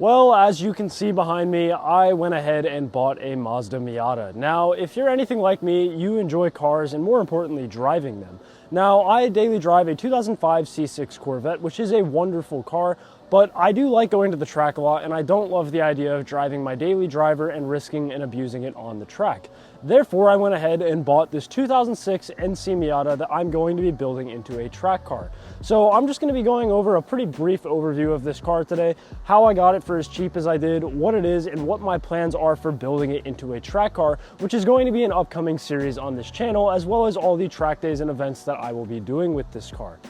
Well, as you can see behind me, I went ahead and bought a Mazda Miata. Now, if you're anything like me, you enjoy cars and more importantly, driving them. Now, I daily drive a 2005 C6 Corvette, which is a wonderful car, but I do like going to the track a lot and I don't love the idea of driving my daily driver and risking and abusing it on the track. Therefore, I went ahead and bought this 2006 NC Miata that I'm going to be building into a track car. So I'm just going to be going over a pretty brief overview of this car today, how I got it for as cheap as I did, what it is, and what my plans are for building it into a track car, which is going to be an upcoming series on this channel, as well as all the track days and events that I will be doing with this car.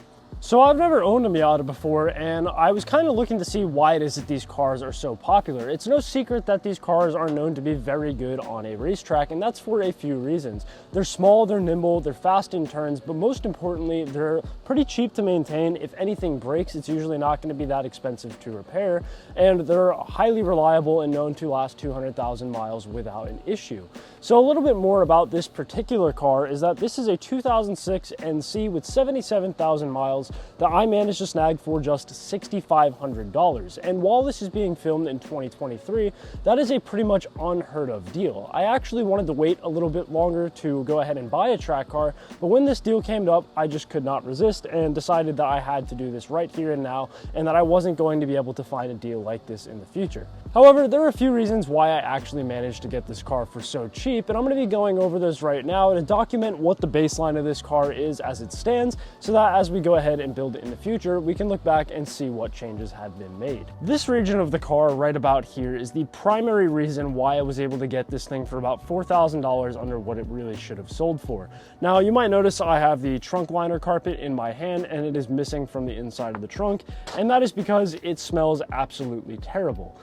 So I've never owned a Miata before, and I was kind of looking to see why it is that these cars are so popular. It's no secret that these cars are known to be very good on a racetrack, and that's for a few reasons. They're small, they're nimble, they're fast in turns, but most importantly, they're pretty cheap to maintain. If anything breaks, it's usually not going to be that expensive to repair, and they're highly reliable and known to last 200,000 miles without an issue. So a little bit more about this particular car is that this is a 2006 NC with 77,000 miles that I managed to snag for just $6,500. And while this is being filmed in 2023, that is a pretty much unheard of deal. I actually wanted to wait a little bit longer to go ahead and buy a track car, but when this deal came up, I just could not resist and decided that I had to do this right here and now, and that I wasn't going to be able to find a deal like this in the future. However, there are a few reasons why I actually managed to get this car for so cheap, and I'm going to be going over those right now to document what the baseline of this car is as it stands, so that as we go ahead and build it in the future, we can look back and see what changes have been made. This region of the car right about here is the primary reason why I was able to get this thing for about $4,000 under what it really should have sold for. Now, you might notice I have the trunk liner carpet in my hand and it is missing from the inside of the trunk, and that is because it smells absolutely terrible.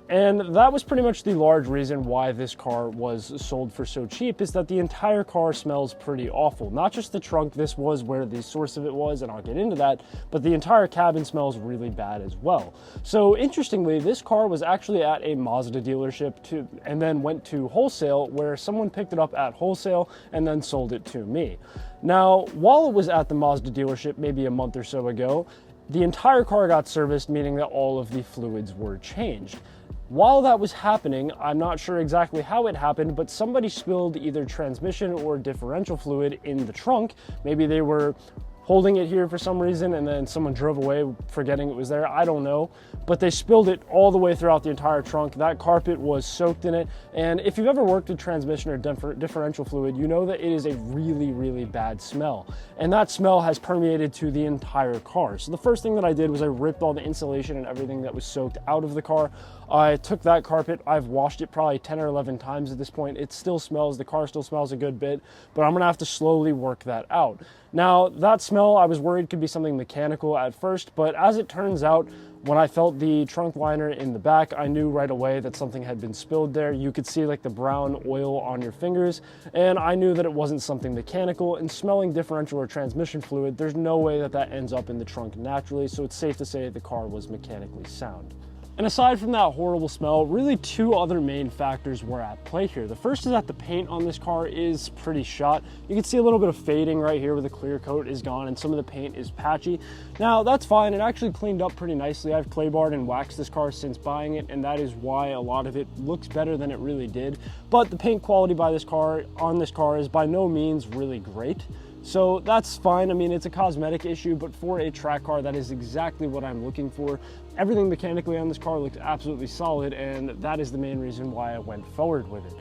And that was pretty much the large reason why this car was sold for so cheap, is that the entire car smells pretty awful. Not just the trunk, this was where the source of it was, and I'll get into that, but the entire cabin smells really bad as well. So interestingly, this car was actually at a Mazda dealership and then went to wholesale, where someone picked it up at wholesale and then sold it to me. Now, while it was at the Mazda dealership maybe a month or so ago, the entire car got serviced, meaning that all of the fluids were changed. While that was happening, I'm not sure exactly how it happened, but somebody spilled either transmission or differential fluid in the trunk. Maybe they were holding it here for some reason and then someone drove away forgetting it was there. I don't know, but they spilled it all the way throughout the entire trunk. That carpet was soaked in it, and if you've ever worked with transmission or differential fluid, you know that it is a really, really bad smell, and that smell has permeated to the entire car. So the first thing that I did was I ripped all the insulation and everything that was soaked out of the car. I took that carpet, I've washed it probably 10 or 11 times at this point. It still smells, the car still smells a good bit, but I'm gonna have to slowly work that out. Now, that smell, I was worried could be something mechanical at first, but as it turns out, when I felt the trunk liner in the back, I knew right away that something had been spilled there. You could see like the brown oil on your fingers, and I knew that it wasn't something mechanical. And smelling differential or transmission fluid, there's no way that that ends up in the trunk naturally, so it's safe to say the car was mechanically sound. And aside from that horrible smell, really two other main factors were at play here. The first is that the paint on this car is pretty shot. You can see a little bit of fading right here where the clear coat is gone and some of the paint is patchy. Now that's fine, it actually cleaned up pretty nicely. I've clay barred and waxed this car since buying it, and that is why a lot of it looks better than it really did. But the paint quality on this car is by no means really great. So that's fine. I mean, it's a cosmetic issue, but for a track car, that is exactly what I'm looking for. Everything mechanically on this car looked absolutely solid, and that is the main reason why I went forward with it.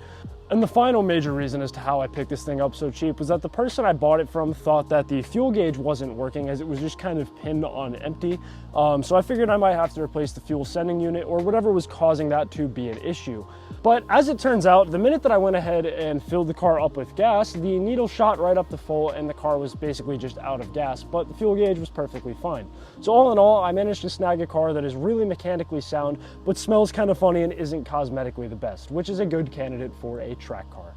And the final major reason as to how I picked this thing up so cheap was that the person I bought it from thought that the fuel gauge wasn't working, as it was just kind of pinned on empty. So I figured I might have to replace the fuel sending unit or whatever was causing that to be an issue. But as it turns out, the minute that I went ahead and filled the car up with gas, the needle shot right up to full and the car was basically just out of gas, but the fuel gauge was perfectly fine. So all in all, I managed to snag a car that is really mechanically sound, but smells kind of funny and isn't cosmetically the best, which is a good candidate for a track car.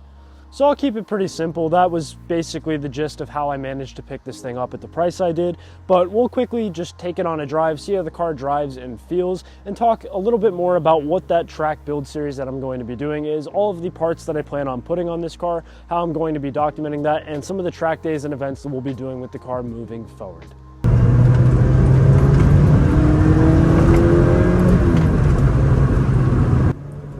So I'll keep it pretty simple. That was basically the gist of how I managed to pick this thing up at the price I did, but we'll quickly just take it on a drive, see how the car drives and feels, and talk a little bit more about what that track build series that I'm going to be doing is, all of the parts that I plan on putting on this car, how I'm going to be documenting that, and some of the track days and events that we'll be doing with the car moving forward.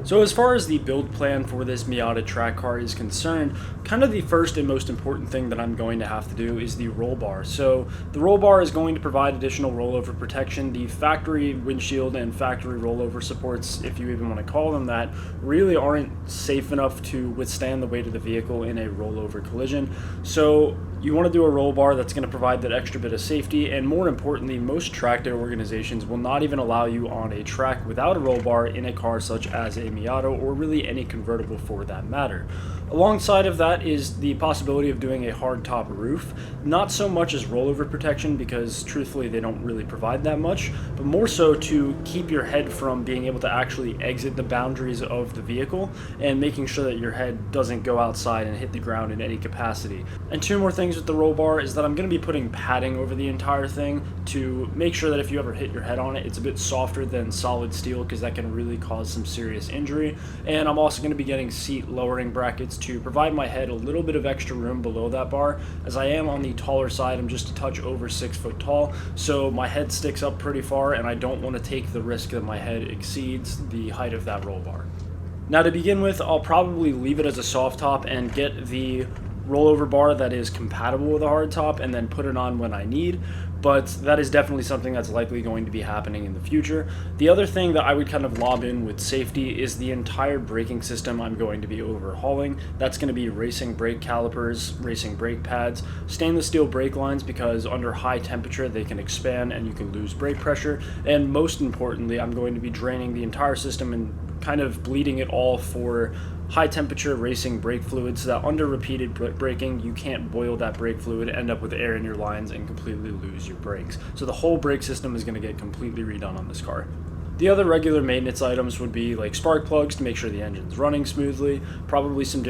So as far as the build plan for this Miata track car is concerned, kind of the first and most important thing that I'm going to have to do is the roll bar. So the roll bar is going to provide additional rollover protection. The factory windshield and factory rollover supports, if you even want to call them that, really aren't safe enough to withstand the weight of the vehicle in a rollover collision. So you want to do a roll bar that's going to provide that extra bit of safety, and more importantly, most track day organizations will not even allow you on a track without a roll bar in a car such as a Miata, or really any convertible for that matter. Alongside of that is the possibility of doing a hard top roof, not so much as rollover protection because truthfully they don't really provide that much, but more so to keep your head from being able to actually exit the boundaries of the vehicle and making sure that your head doesn't go outside and hit the ground in any capacity. And two more things with the roll bar is that I'm going to be putting padding over the entire thing to make sure that if you ever hit your head on it, it's a bit softer than solid steel because that can really cause some serious injury. And I'm also going to be getting seat lowering brackets to provide my head a little bit of extra room below that bar. As I am on the taller side, I'm just a touch over 6 foot tall, so my head sticks up pretty far and I don't want to take the risk that my head exceeds the height of that roll bar. Now to begin with, I'll probably leave it as a soft top and get the rollover bar that is compatible with a hard top and then put it on when I need, but that is definitely something that's likely going to be happening in the future. The other thing that I would kind of lob in with safety is the entire braking system I'm going to be overhauling. That's going to be racing brake calipers, racing brake pads, stainless steel brake lines because under high temperature they can expand and you can lose brake pressure, and most importantly I'm going to be draining the entire system and kind of bleeding it all for high temperature racing brake fluid so that under repeated braking you can't boil that brake fluid, end up with air in your lines and completely lose your brakes. So the whole brake system is going to get completely redone on this car. The other regular maintenance items would be like spark plugs to make sure the engine's running smoothly, probably some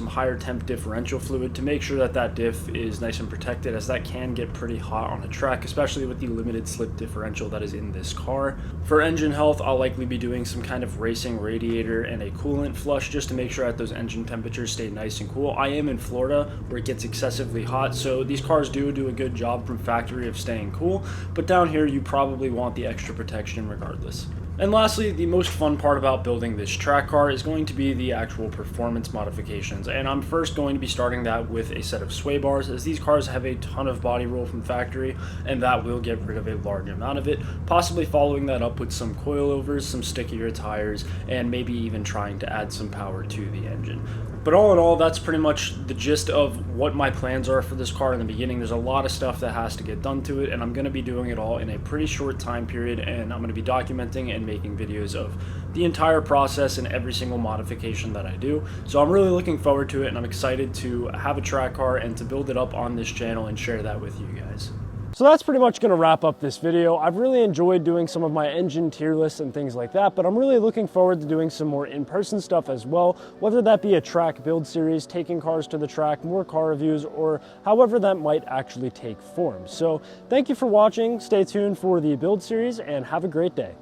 higher temp differential fluid to make sure that that diff is nice and protected, as that can get pretty hot on a track, especially with the limited slip differential that is in this car. For engine health, I'll likely be doing some kind of racing radiator and a coolant flush just to make sure that those engine temperatures stay nice and cool. I am in Florida where it gets excessively hot, so these cars do a good job from factory of staying cool, but down here you probably want the extra protection regardless. And lastly, the most fun part about building this track car is going to be the actual performance modifications, and I'm first going to be starting that with a set of sway bars, as these cars have a ton of body roll from factory and that will get rid of a large amount of it, possibly following that up with some coilovers, some stickier tires, and maybe even trying to add some power to the engine. But all in all, that's pretty much the gist of what my plans are for this car in the beginning. There's a lot of stuff that has to get done to it, and I'm going to be doing it all in a pretty short time period, and I'm going to be documenting and making videos of the entire process and every single modification that I do. So I'm really looking forward to it, and I'm excited to have a track car and to build it up on this channel and share that with you guys. So that's pretty much going to wrap up this video. I've really enjoyed doing some of my engine tier lists and things like that, but I'm really looking forward to doing some more in-person stuff as well, whether that be a track build series, taking cars to the track, more car reviews, or however that might actually take form. So thank you for watching, stay tuned for the build series, and have a great day.